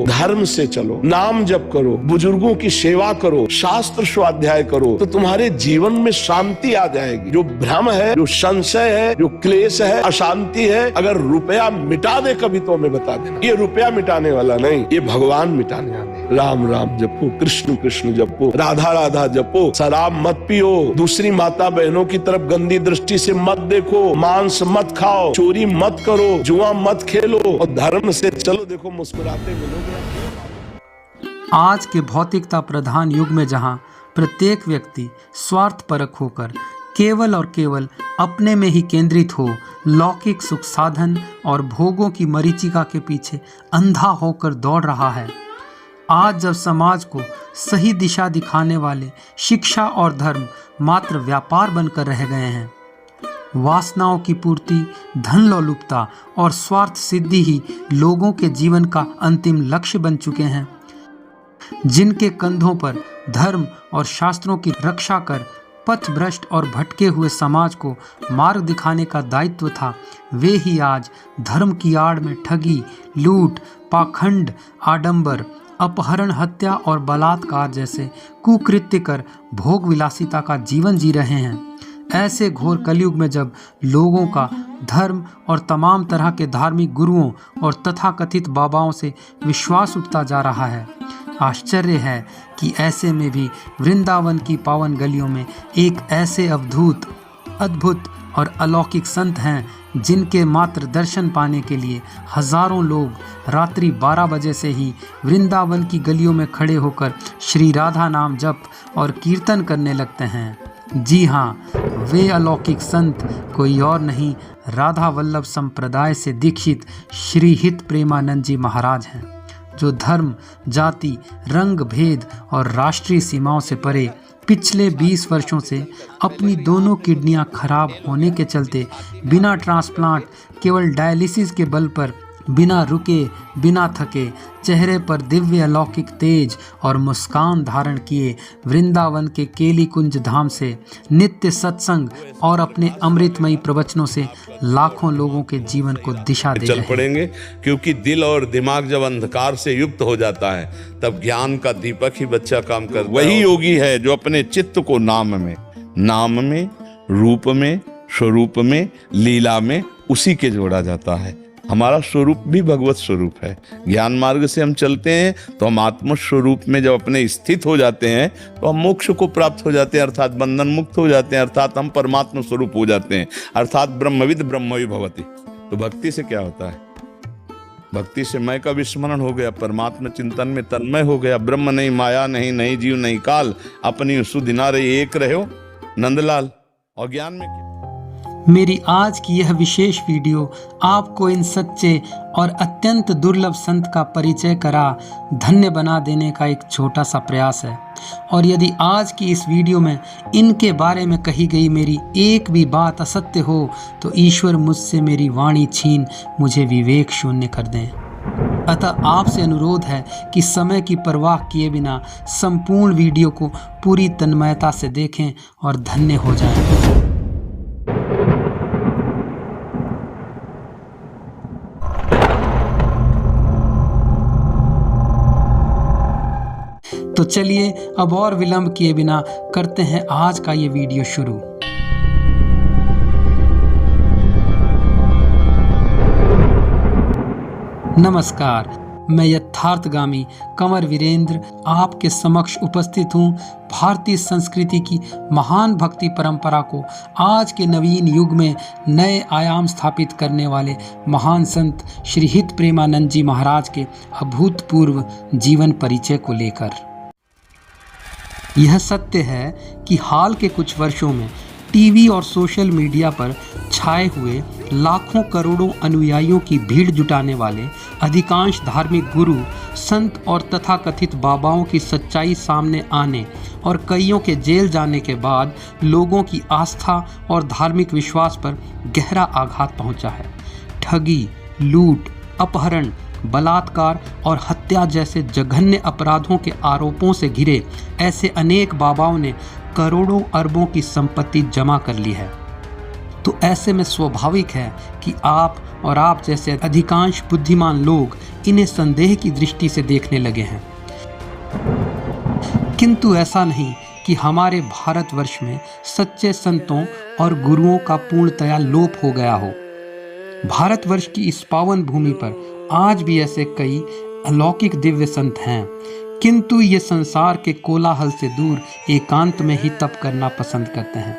धर्म से चलो, नाम जप करो, बुजुर्गों की सेवा करो, शास्त्र स्वाध्याय करो, तो तुम्हारे जीवन में शांति आ जाएगी। जो भ्रम है, जो संशय है, जो क्लेश है, अशांति है, अगर रुपया मिटा दे कभी तो हमें बता देना। ये रुपया मिटाने वाला नहीं, ये भगवान मिटाने वाले। राम राम जपो, कृष्ण कृष्ण जपो, राधा राधा जपो, शराब मत पियो, दूसरी माता बहनों की तरफ गंदी दृष्टि से मत देखो, मांस मत खाओ, चोरी मत करो, जुआ मत खेलो और धर्म से चलो। देखो मुस्कुराते मिलोगे। आज के भौतिकता प्रधान युग में जहां प्रत्येक व्यक्ति स्वार्थपरक होकर केवल और केवल अपने में ही केंद्रित हो, लौकिक सुख साधन और भोगों की मरीचिका के पीछे अंधा होकर दौड़ रहा है, आज जब समाज को सही दिशा दिखाने वाले शिक्षा और धर्म मात्र व्यापार बनकर रह गए हैं, वासनाओं की पूर्ति, धन लोलुपता और स्वार्थ सिद्धि ही लोगों के जीवन का अंतिम लक्ष्य बन चुके हैं, जिनके कंधों पर धर्म और शास्त्रों की रक्षा कर पथ भ्रष्ट और भटके हुए समाज को मार्ग दिखाने का दायित्व था, वे ही आज धर्म की आड़ में ठगी, लूट, पाखंड, आडंबर, अपहरण, हत्या और बलात्कार जैसे कुकृत्य कर भोग विलासिता का जीवन जी रहे हैं। ऐसे घोर कलयुग में जब लोगों का धर्म और तमाम तरह के धार्मिक गुरुओं और तथाकथित बाबाओं से विश्वास उठता जा रहा है, आश्चर्य है कि ऐसे में भी वृंदावन की पावन गलियों में एक ऐसे अद्भुत और अलौकिक संत हैं, जिनके मात्र दर्शन पाने के लिए हजारों लोग रात्रि 12 बजे से ही वृंदावन की गलियों में खड़े होकर श्री राधा नाम जप और कीर्तन करने लगते हैं। जी हाँ, वे अलौकिक संत कोई और नहीं, राधा वल्लभ संप्रदाय से दीक्षित श्री हित प्रेमानंद जी महाराज हैं, जो धर्म, जाति, रंग भेद और राष्ट्रीय सीमाओं से परे पिछले 20 वर्षों से अपनी दोनों किडनियां खराब होने के चलते बिना ट्रांसप्लांट, केवल डायलिसिस के बल पर बिना रुके, बिना थके, चेहरे पर दिव्य अलौकिक तेज और मुस्कान धारण किए वृंदावन के केली कुंज धाम से नित्य सत्संग और अपने अमृतमयी प्रवचनों से लाखों लोगों के जीवन को दिशा दे चल पड़ेंगे। क्योंकि दिल और दिमाग जब अंधकार से युक्त हो जाता है, तब ज्ञान का दीपक ही बच्चा काम करता है। वही योगी है जो अपने चित्त को नाम में, रूप में, स्वरूप में, लीला में उसी के जोड़ा जाता है। हमारा स्वरूप भी भगवत स्वरूप है। ज्ञान मार्ग से हम चलते हैं तो हम आत्म स्वरूप में जब अपने स्थित हो जाते हैं तो हम मोक्ष को प्राप्त हो जाते हैं, अर्थात बंधन मुक्त हो जाते हैं, अर्थात हम परमात्मा स्वरूप हो जाते हैं, अर्थात ब्रह्मविद ब्रह्मवि भवति। तो भक्ति से क्या होता है? भक्ति से मैं का विस्मरण हो गया, परमात्मा चिंतन में तन्मय हो गया। ब्रह्म नहीं, माया नहीं, नहीं जीव नहीं काल, अपनी सुधि ना रही एक रहो नंदलाल। और ज्ञान में मेरी आज की यह विशेष वीडियो आपको इन सच्चे और अत्यंत दुर्लभ संत का परिचय करा धन्य बना देने का एक छोटा सा प्रयास है। और यदि आज की इस वीडियो में इनके बारे में कही गई मेरी एक भी बात असत्य हो तो ईश्वर मुझसे मेरी वाणी छीन मुझे विवेक शून्य कर दें। अतः आपसे अनुरोध है कि समय की परवाह किए बिना संपूर्ण वीडियो को पूरी तन्मयता से देखें और धन्य हो जाएं। तो चलिए अब और विलंब किए बिना करते हैं आज का ये वीडियो शुरू। नमस्कार, मैं यथार्थगामी कंवर वीरेंद्र आपके समक्ष उपस्थित हूँ। भारतीय संस्कृति की महान भक्ति परंपरा को आज के नवीन युग में नए आयाम स्थापित करने वाले महान संत श्री हित प्रेमानंद जी महाराज के अभूतपूर्व जीवन परिचय को लेकर। यह सत्य है कि हाल के कुछ वर्षों में टीवी और सोशल मीडिया पर छाए हुए लाखों करोड़ों अनुयायियों की भीड़ जुटाने वाले अधिकांश धार्मिक गुरु, संत और तथाकथित बाबाओं की सच्चाई सामने आने और कईयों के जेल जाने के बाद लोगों की आस्था और धार्मिक विश्वास पर गहरा आघात पहुंचा है। ठगी, लूट, अपहरण, बलात्कार और हत्या जैसे जघन्य अपराधों के आरोपों से घिरे ऐसे अनेक बाबाओं ने करोड़ों अरबों की संपत्ति जमा कर ली है। तो ऐसे में स्वाभाविक है कि आप और आप जैसे अधिकांश बुद्धिमान लोग इन्हें संदेह की दृष्टि से देखने लगे हैं। किंतु ऐसा नहीं कि हमारे भारतवर्ष में सच्चे संतों और गुरुओं का पूर्णतया लोप हो गया हो। भारतवर्ष की इस पावन भूमि पर आज भी ऐसे कई अलौकिक दिव्य संत हैं, किंतु ये संसार के कोलाहल से दूर एकांत में ही तप करना पसंद करते हैं।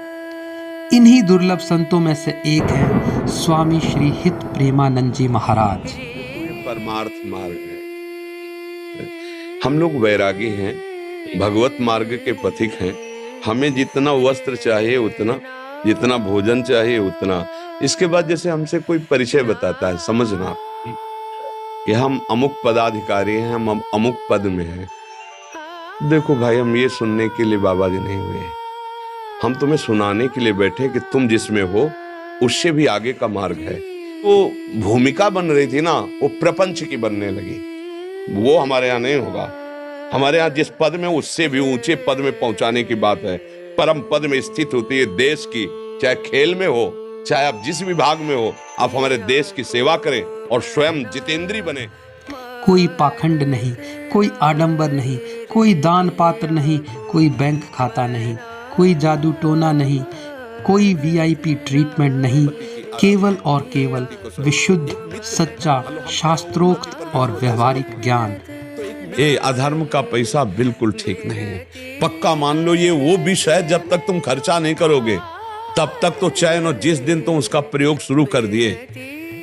इन्हीं दुर्लभ संतों में से एक है स्वामी श्री हित प्रेमानंद जी महाराज। परमार्थ मार्ग है। हम लोग वैरागी हैं, भगवत मार्ग के पथिक हैं। हमें जितना वस्त्र चाहिए उतना, जितना भोजन चाहिए उतना। इसके बाद जैसे हमसे कोई परिचय बताता है, समझना कि हम अमुक पदाधिकारी हैं, हम अमुक पद में हैं। देखो भाई, हम ये सुनने के लिए बाबा जी नहीं हुए, हम तुम्हें सुनाने के लिए बैठे कि तुम जिसमें हो उससे भी आगे का मार्ग है। वो भूमिका बन रही थी ना, वो प्रपंच की बनने लगी। वो हमारे यहाँ नहीं होगा। हमारे यहाँ जिस पद में, उससे भी ऊंचे पद में पहुंचाने की बात है। परम पद में स्थित होती है देश की, चाहे खेल में हो, चाहे आप जिस विभाग में हो, आप हमारे देश की सेवा करें और स्वयं जितेंद्री बने। कोई पाखंड नहीं, कोई आडंबर नहीं, कोई दान पात्र नहीं, कोई बैंक खाता नहीं, कोई जादू टोना नहीं, कोई वीआईपी ट्रीटमेंट नहीं, केवल और केवल विशुद्ध, सच्चा, शास्त्रोक्त और व्यवहारिक ज्ञान। ये अधर्म का पैसा बिल्कुल ठीक नहीं है। पक्का मान लो, ये वो विष है, जब तक तुम खर्चा नहीं करोगे तब तक तो चैन, और जिस दिन तुम उसका प्रयोग शुरू कर दिए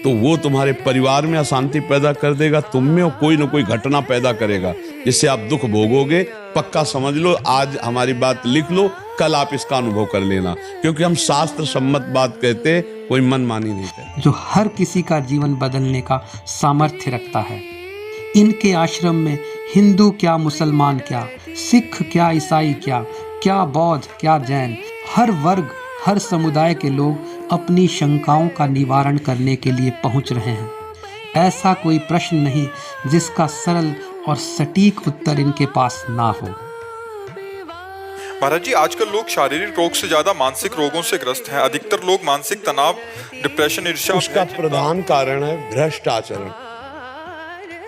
तो वो तुम्हारे परिवार में अशांति पैदा कर देगा, तुम में कोई ना कोई घटना पैदा करेगा जिससे आप दुख भोगोगे। पक्का समझ लो, आज हमारी बात लिख लो, कल आप इसका अनुभव कर लेना, क्योंकि हम शास्त्र सम्मत बात कहते, कोई मनमानी नहीं कहते। जो हर किसी का जीवन बदलने का सामर्थ्य रखता है। इनके आश्रम में हिंदू क्या, मुसलमान क्या, सिख क्या, ईसाई क्या, क्या बौद्ध, क्या जैन, हर वर्ग, हर समुदाय के लोग अपनी शंकाओं का निवारण करने के लिए पहुंच रहे हैं। ऐसा कोई प्रश्न नहीं जिसका सरल और सटीक उत्तर इनके पास ना हो। महाराज जी, आजकल लोग शारीरिक रोग से ज्यादा मानसिक रोगों से ग्रस्त हैं। अधिकतर लोग मानसिक तनाव, डिप्रेशन, ईर्ष्या, उसका प्रधान कारण है भ्रष्ट आचरण।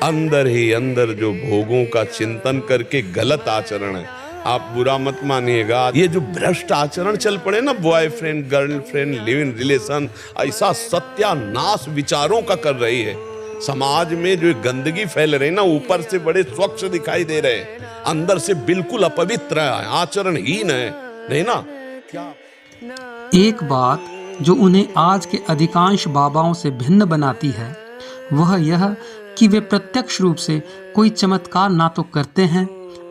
अंदर ही अंदर जो भोगों का चिंतन करके गलत आचरण है। आप बुरा मत मानिएगा, ये जो भ्रष्ट आचरण चल पड़े ना, boyfriend girlfriend live in relation, ऐसा सत्यानाश विचारों का कर रही है। समाज में जो गंदगी फैल रही ना, ऊपर से बड़े स्वच्छ दिखाई दे रहे, अंदर से बिल्कुल अपवित्र है, आचरणहीन है, नहीं ना? एक बात जो उन्हें आज के अधिकांश बाबाओं से भिन्न बनाती है वह यह कि वे प्रत्यक्ष रूप से कोई चमत्कार ना तो करते हैं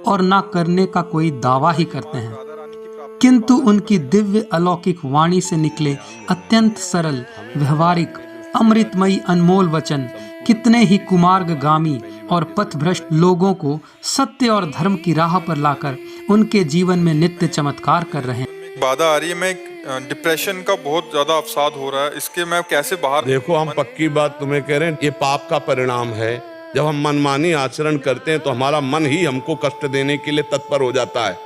और ना करने का कोई दावा ही करते हैं, किंतु उनकी दिव्य अलौकिक वाणी से निकले अत्यंत सरल, व्यवहारिक, अमृतमयी अनमोल वचन कितने ही कुमार्गगामी और पथभ्रष्ट लोगों को सत्य और धर्म की राह पर लाकर उनके जीवन में नित्य चमत्कार कर रहे हैं। बाधा आ रही है, मैं डिप्रेशन का बहुत ज्यादा अवसाद हो रहा है, इसके मैं कैसे बाहर? देखो, हम पक्की बात तुम्हें कह रहे हैं, ये पाप का परिणाम है। जब हम मनमानी आचरण करते हैं तो हमारा मन ही हमको कष्ट देने के लिए तत्पर हो जाता है।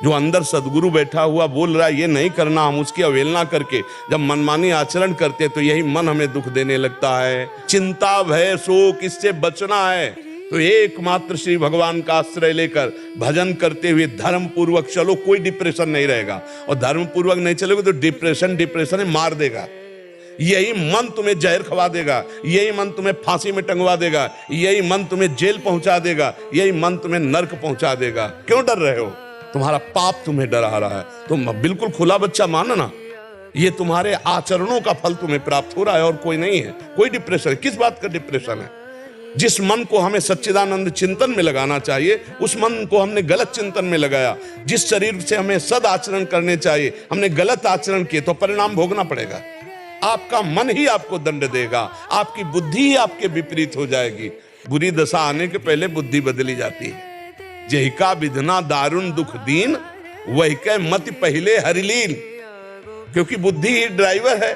जो अंदर सदगुरु बैठा हुआ बोल रहा है ये नहीं करना, हम उसकी अवहेलना करके जब मनमानी आचरण करते हैं तो यही मन हमें दुख देने लगता है। चिंता, भय, शोक, इससे बचना है तो एकमात्र श्री भगवान का आश्रय लेकर भजन करते हुए धर्म पूर्वक चलो, कोई डिप्रेशन नहीं रहेगा। और धर्म पूर्वक नहीं चलोगे तो डिप्रेशन मार देगा। यही मन तुम्हें जहर खवा देगा, यही मन तुम्हें फांसी में टंगवा देगा, यही मन तुम्हें जेल पहुंचा देगा, यही मन तुम्हें नर्क पहुंचा देगा। क्यों डर रहे हो? तुम्हारा पाप तुम्हें डरा रहा है। तुम बिल्कुल खुला बच्चा मानना, ये तुम्हारे आचरणों का फल तुम्हें प्राप्त हो रहा है और कोई नहीं है। कोई डिप्रेशन, किस बात का डिप्रेशन है? जिस मन को हमें सच्चिदानंद चिंतन में लगाना चाहिए उस मन को हमने गलत चिंतन में लगाया। जिस शरीर से हमें सद आचरण करने चाहिए हमने गलत आचरण किए तो परिणाम भोगना पड़ेगा। आपका मन ही आपको दंड देगा, आपकी बुद्धि ही आपके विपरीत हो जाएगी। बुरी दशा आने के पहले बुद्धि बदली जाती है। जही का विधना दारुण दुख दीन, वही के मत पहले हरिलीन। क्योंकि बुद्धि ही ड्राइवर है,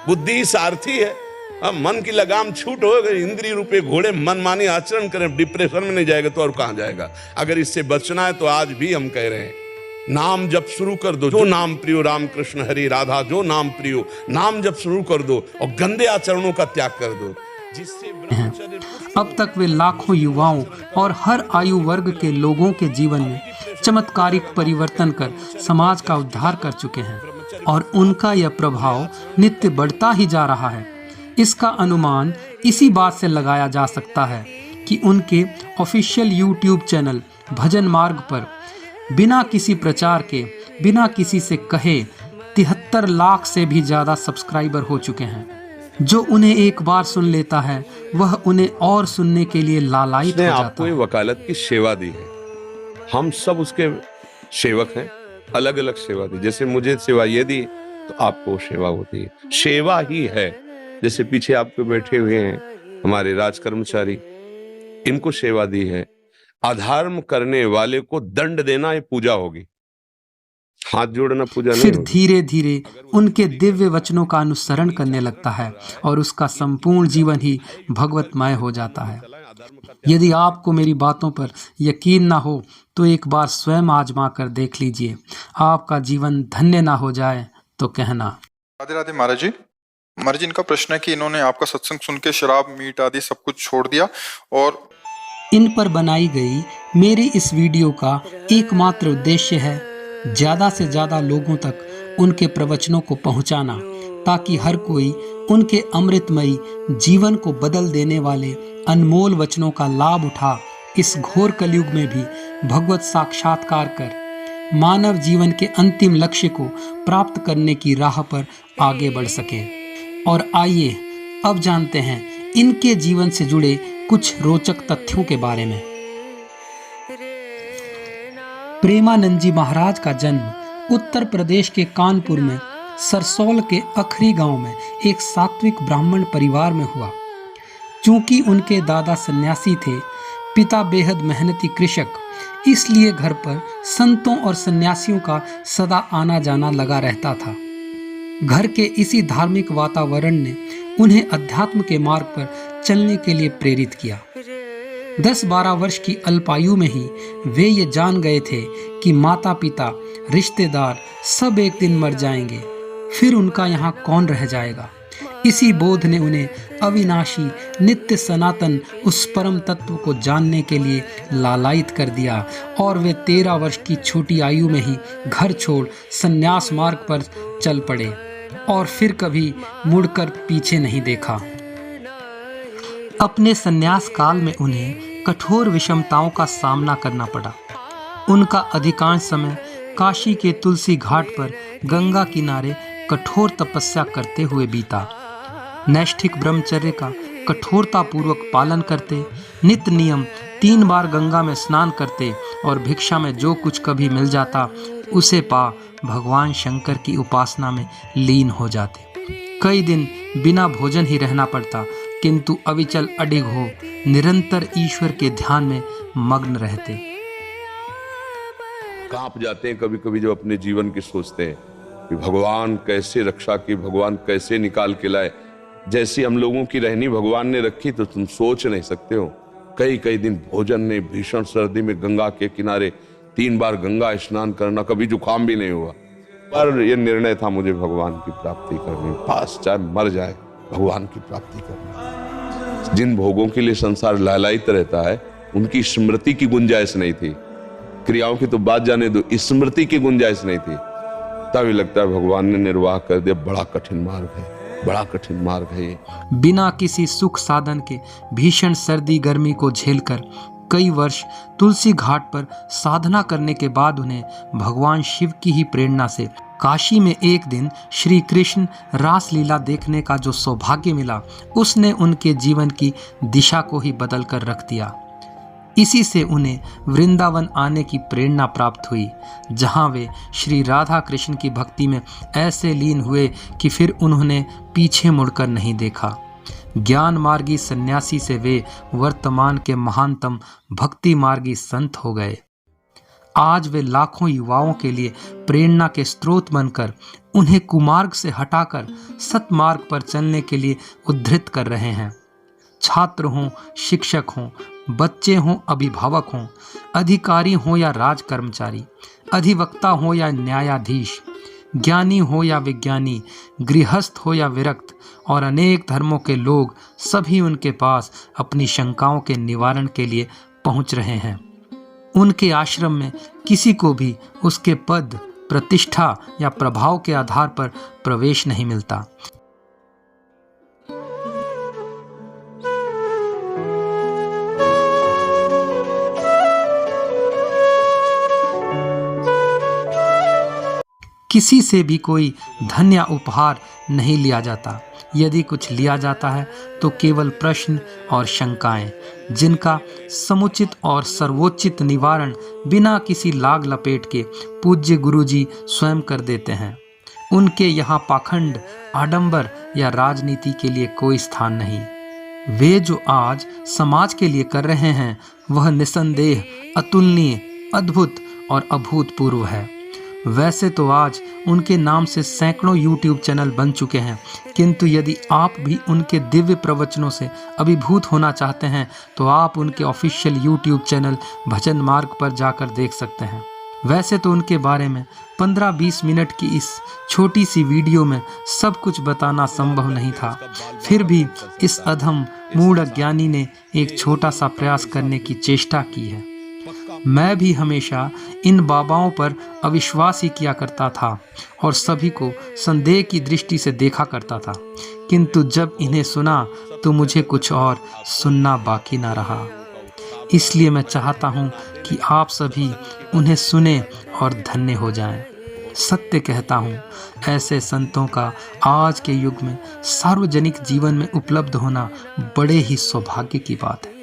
बुद्धि ही सारथी है। अब मन की लगाम छूट हो गई, इंद्रिय रूपे घोड़े मनमानी आचरण करें, डिप्रेशन में नहीं जाएगा तो और कहां जाएगा। अगर इससे बचना है तो आज भी हम कह रहे हैं नाम जप शुरू कर दो, जो नाम प्रियो राम कृष्ण हरि राधा, जो नाम प्रियो, नाम जप शुरू कर दो और गंदे आचरणों का त्याग कर दो, जिससे ब्रह्मचर्य। अब तक वे लाखों युवाओं और हर आयु वर्ग के लोगों के जीवन में चमत्कारिक परिवर्तन कर समाज का उद्धार कर चुके हैं और उनका यह प्रभाव नित्य बढ़ता ही जा रहा है। इसका अनुमान इसी बात से लगाया जा सकता है कि उनके ऑफिशियल यूट्यूब चैनल भजन मार्ग पर बिना किसी प्रचार के, बिना किसी से कहे 73 लाख से भी ज्यादा सब्सक्राइबर हो चुके हैं। जो उन्हें एक बार सुन लेता है वह उन्हें और सुनने के लिए लालायित हो जाता आपको है। ये वकालत की सेवा दी है, हम सब उसके सेवक हैं, अलग अलग सेवा दी। जैसे मुझे सेवा ये दी तो आपको सेवा होती है, सेवा ही है। जैसे पीछे आपके बैठे हुए हैं हमारे राज कर्मचारी, इनको सेवा दी है। अधर्म करने वाले को दंड देना ये पूजा होगी, हाथ जोड़ना पूजा नहीं फिर होगी। धीरे धीरे उनके दिव्य वचनों का अनुसरण करने लगता है और उसका संपूर्ण जीवन ही भगवतमय हो जाता है। यदि आपको मेरी बातों पर यकीन ना हो तो एक बार स्वयं आजमा कर देख लीजिए। आपका जीवन धन्य ना हो जाए तो कहना। राधे राधे महाराज जी। महाराज जी, इनका प्रश्न है कि इन्होंने आपका सत्संग सुन के शराब मीट आदि सब कुछ छोड़ दिया और इन पर बनाई गई मेरी इस वीडियो का एकमात्र उद्देश्य है ज्यादा से ज्यादा लोगों तक उनके प्रवचनों को पहुंचाना, ताकि हर कोई उनके अमृतमयी जीवन को बदल देने वाले अनमोल वचनों का लाभ उठा इस घोर कलयुग में भी भगवत साक्षात्कार कर मानव जीवन के अंतिम लक्ष्य को प्राप्त करने की राह पर आगे बढ़ सके। और आइए अब जानते हैं इनके जीवन से जुड़े कुछ रोचक तथ्यों के बारे में। प्रेमानंद जी महाराज का जन्म उत्तर प्रदेश के कानपुर में सरसौल के अखरी गांव में एक सात्विक ब्राह्मण परिवार में हुआ। चूंकि उनके दादा सन्यासी थे, पिता बेहद मेहनती कृषक, इसलिए घर पर संतों और सन्यासियों का सदा आना जाना लगा रहता था। घर के इसी धार्मिक वातावरण ने उन्हें अध्यात्म के मार्ग पर चलने के लिए प्रेरित किया। 10-12 वर्ष की अल्पायु में ही वे ये जान गए थे कि माता पिता, रिश्तेदार सब एक दिन मर जाएंगे, फिर उनका यहाँ कौन रह जाएगा। इसी बोध ने उन्हें अविनाशी नित्य सनातन उस परम तत्व को जानने के लिए लालायित कर दिया और वे 13 वर्ष की छोटी आयु में ही घर छोड़ संन्यास मार्ग पर चल पड़े और फिर कभी मुड़कर पीछे नहीं देखा। अपने संन्यास काल में उन्हें कठोर विषमताओं का सामना करना पड़ा। उनका अधिकांश समय काशी के तुलसी घाट पर गंगा किनारे कठोर तपस्या करते हुए बीता। नैष्ठिक ब्रह्मचर्य का कठोरता पूर्वक पालन करते, नित्य नियम 3 बार गंगा में स्नान करते और भिक्षा में जो कुछ कभी मिल जाता उसे पा भगवान शंकर की उपासना में लीन हो जाते। कई दिन बिना भोजन ही रहना पड़ता, किंतु अविचल अडिग हो निरंतर ईश्वर के ध्यान में मग्न रहते। कांप जाते हैं कभी कभी जब अपने जीवन की सोचते हैं कि भगवान कैसे रक्षा की, भगवान कैसे निकाल के लाए। जैसी हम लोगों की रहनी भगवान ने रखी तो तुम सोच नहीं सकते हो। कई कई दिन भोजन नहीं, भीषण सर्दी में गंगा के किनारे 3 बार गंगा स्नान करना, कभी जुकाम भी नहीं हुआ। पर यह निर्णय था मुझे भगवान की प्राप्ति करनी, पास चाहे मर जाए भगवान की प्राप्ति करनी। जिन भोगों के लिए संसार लालायित रहता है उनकी स्मृति की गुंजाइश नहीं थी। क्रियाओं की तो बात जाने दो, स्मृति की गुंजाइश नहीं थी। तभी लगता है भगवान ने निर्वाह कर दिया। बड़ा कठिन मार्ग है, बड़ा कठिन मार्ग है ये। बिना किसी सुख साधन के भीषण सर्दी गर्मी को झेलकर कई वर्ष तुलसी घाट पर साधना करने के बाद उन्हें भगवान शिव की ही प्रेरणा से काशी में एक दिन श्री कृष्ण रास लीला देखने का जो सौभाग्य मिला, उसने उनके जीवन की दिशा को ही बदल कर रख दिया। इसी से उन्हें वृंदावन आने की प्रेरणा प्राप्त हुई, जहां वे श्री राधा कृष्ण की भक्ति में ऐसे लीन हुए कि फिर उन्होंने पीछे मुड़कर नहीं देखा। ज्ञान मार्गी सन्यासी से वे वर्तमान के महानतम भक्ति मार्गी संत हो गए। आज वे लाखों युवाओं के लिए प्रेरणा के स्रोत बनकर उन्हें कुमार्ग से हटाकर सतमार्ग पर चलने के लिए उद्धृत कर रहे हैं। छात्र हों, शिक्षक हों, बच्चे हों, अभिभावक हों, अधिकारी हों या राज कर्मचारी, अधिवक्ता हो या न्यायाधीश, ज्ञानी हो या विज्ञानी, गृहस्थ हो या विरक्त और अनेक धर्मों के लोग सभी उनके पास अपनी शंकाओं के निवारण के लिए पहुंच रहे हैं। उनके आश्रम में किसी को भी उसके पद, प्रतिष्ठा या प्रभाव के आधार पर प्रवेश नहीं मिलता। किसी से भी कोई धन या उपहार नहीं लिया जाता। यदि कुछ लिया जाता है तो केवल प्रश्न और शंकाएं, जिनका समुचित और सर्वोचित निवारण बिना किसी लाग लपेट के पूज्य गुरुजी स्वयं कर देते हैं। उनके यहाँ पाखंड, आडंबर या राजनीति के लिए कोई स्थान नहीं। वे जो आज समाज के लिए कर रहे हैं वह निसंदेह अतुलनीय, अद्भुत और अभूतपूर्व है। वैसे तो आज उनके नाम से सैकड़ों YouTube चैनल बन चुके हैं, किंतु यदि आप भी उनके दिव्य प्रवचनों से अभिभूत होना चाहते हैं तो आप उनके ऑफिशियल YouTube चैनल भजन मार्ग पर जाकर देख सकते हैं। वैसे तो उनके बारे में 15-20 मिनट की इस छोटी सी वीडियो में सब कुछ बताना संभव नहीं था, फिर भी इस अधम मूढ़ अज्ञानी ने एक छोटा सा प्रयास करने की चेष्टा की है। मैं भी हमेशा इन बाबाओं पर अविश्वास ही किया करता था और सभी को संदेह की दृष्टि से देखा करता था, किंतु जब इन्हें सुना तो मुझे कुछ और सुनना बाकी ना रहा। इसलिए मैं चाहता हूँ कि आप सभी उन्हें सुने और धन्य हो जाएं। सत्य कहता हूँ, ऐसे संतों का आज के युग में सार्वजनिक जीवन में उपलब्ध होना बड़े ही सौभाग्य की बात है।